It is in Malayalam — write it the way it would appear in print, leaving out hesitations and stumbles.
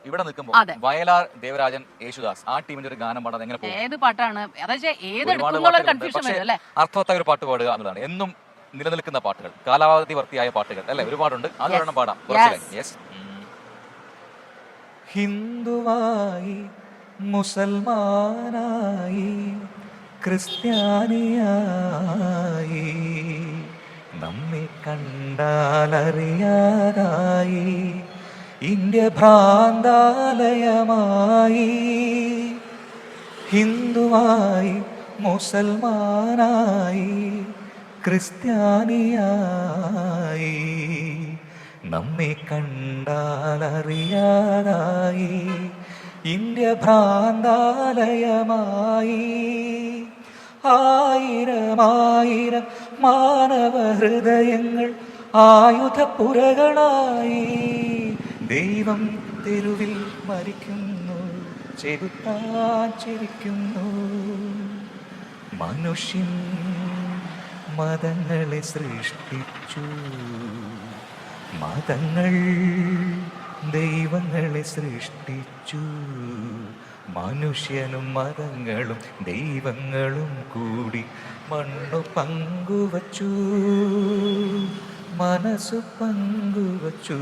ഇവിടെ നിൽക്കുമ്പോൾ വയലാർ ദേവരാജൻ യേശുദാസ് ആ ടീമിന്റെ ഒരു ഗാനം പാടാൻ എങ്ങനെ പോകും? ഏത് പാട്ടാണ് അർത്ഥവത്തായ ഒരു പാട്ട് പാടുക എന്നുള്ളതാണ്. എന്നും നിലനിൽക്കുന്ന പാട്ടുകൾ, കാലാവധി വർത്തിയായ പാട്ടുകൾ അല്ലെ, ഒരുപാടുണ്ട്. അത് വേണം പാടാം. ഹിന്ദുവായി, മുസൽമാനായി, ക്രിസ്ത്യാനിയായി, നമ്മെ കണ്ടാലറിയാതായി, ഇന്ത്യ ഭ്രാന്താലയമായി. ഹിന്ദുവായി, മുസൽമാനായി, ക്രിസ്ത്യാനിയായി, നമ്മെ കണ്ടാലറിയാതായി, ഇന്ത്യ ഭ്രാന്താലയമായി. ആയിരമായിരം മാനവ ഹൃദയങ്ങൾ ആയുധപ്പുരകളായി. ദൈവം തെരുവിൽ മരിക്കുന്നു, ചെറുത്താൻ ചിരിക്കുന്നു. മനുഷ്യൻ മതങ്ങളെ സൃഷ്ടിച്ചു, മതങ്ങൾ ദൈവങ്ങളെ സൃഷ്ടിച്ചു. മനുഷ്യനും മതങ്ങളും ദൈവങ്ങളും കൂടി മണ്ണു പങ്കുവച്ചു, മനസ്സു പങ്കുവച്ചു.